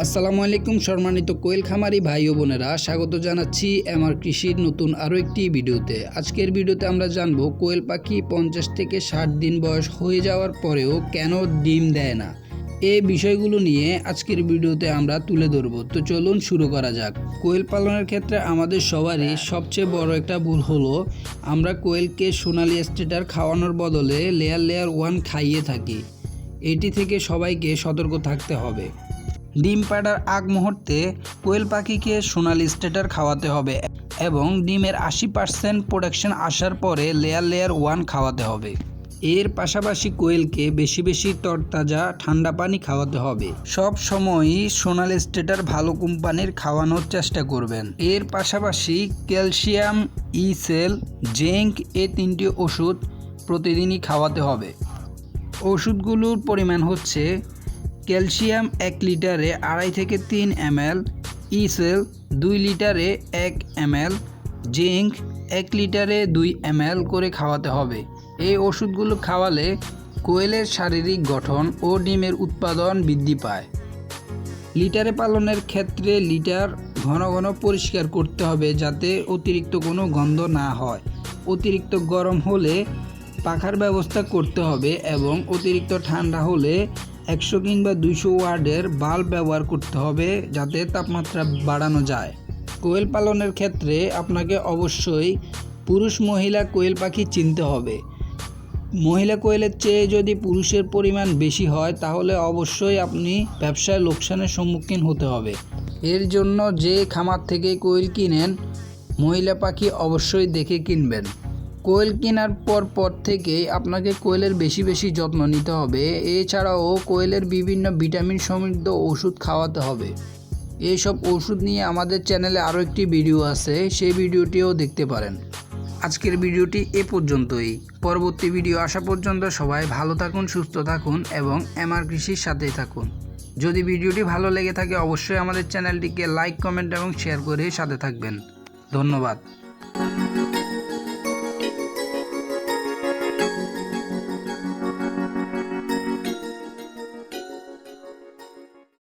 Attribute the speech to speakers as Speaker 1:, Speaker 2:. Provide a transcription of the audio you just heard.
Speaker 1: আসসালামু আলাইকুম সম্মানিত কোয়েল খামারি ভাই ও বোনেরা, স্বাগত জানাচ্ছি আমার কৃষির নতুন আরও একটি ভিডিওতে। আজকের ভিডিওতে আমরা জানব কোয়েল পাখি 50 থেকে 60 দিন বয়স হয়ে যাওয়ার পরেও কেন ডিম দেয় না। এই বিষয়গুলো নিয়ে আজকের ভিডিওতে আমরা তুলে ধরব। তো চলুন শুরু করা যাক। কোয়েল পালনের ক্ষেত্রে আমাদের সবারই সবচেয়ে বড় একটা ভুল হলো আমরা কোয়েলকে সোনালি স্টেটার খাওয়ানোর বদলে লেয়ার 1 খাইয়ে থাকি। এটি থেকে সবাইকে সতর্ক থাকতে হবে। ডিম পাড়ার আগ মুহূর্তে কোয়েল পাখিকে সোনালি স্টেটার খাওয়াতে হবে এবং ডিমের 80% প্রোডাকশন আসার পরে লেয়ার 1 খাওয়াতে হবে। এর পাশাপাশি কোয়েলকে বেশি বেশি তরতাজা ঠান্ডা পানি খাওয়াতে হবে। সব সময়ই সোনালি স্টেটার ভালো কোম্পানির খাওয়ানোর চেষ্টা করবেন। এর পাশাপাশি ক্যালসিয়াম, ইসেল, জিঙ্ক এই 3টি ওষুধ প্রতিদিনই খাওয়াতে হবে। ওষুধগুলোর পরিমাণ হচ্ছে ক্যালসিয়াম 1 লিটারে 2.5 থেকে 3 ml, ইসেল 2 লিটারে 1 ml, জিঙ্ক 1 লিটারে 2 ml করে খাওয়াতে হবে। এই ওষুধগুলো খাওয়ালে কোয়েলের শারীরিক গঠন ও ডিমের উৎপাদন বৃদ্ধি পায়। লিটারে পালনের ক্ষেত্রে লিটার ঘন ঘন পরিষ্কার করতে হবে যাতে অতিরিক্ত কোনো গন্ধ না হয়। অতিরিক্ত গরম হলে পাখার ব্যবস্থা করতে হবে এবং অতিরিক্ত ঠান্ডা হলে 100 কিংবা 200 ওয়াটের বাল্ব ব্যবহার করতে হবে যাতে তাপমাত্রা বাড়ানো যায়। কোয়েল পালনের ক্ষেত্রে আপনাকে অবশ্যই পুরুষ মহিলা কোয়েল পাখি চিনতে হবে। মহিলা কোয়েলের চেয়ে যদি পুরুষের পরিমাণ বেশি হয় তাহলে অবশ্যই আপনি ব্যবসায় লোকসানের সম্মুখীন হতে হবে। এর জন্য যে খামার থেকে কোয়েল কিনেন মহিলা পাখি অবশ্যই দেখে কিনবেন। কোয়েল কেনার পর থেকেই আপনাকে কোয়েলের বেশি বেশি যত্ন নিতে হবে। এছাড়াও কোয়েলের বিভিন্ন ভিটামিন সমৃদ্ধ ওষুধ খাওয়াতে হবে। এইসব ওষুধ নিয়ে আমাদের চ্যানেলে আরও একটি ভিডিও আছে, সেই ভিডিওটিও দেখতে পারেন। আজকের ভিডিওটি এ পর্যন্তই। পরবর্তী ভিডিও আসা পর্যন্ত সবাই ভালো থাকুন, সুস্থ থাকুন এবং আমার কৃষির সাথেই থাকুন। যদি ভিডিওটি ভালো লেগে থাকে অবশ্যই আমাদের চ্যানেলটিকে লাইক, কমেন্ট এবং শেয়ার করে সাথে থাকবেন। ধন্যবাদ।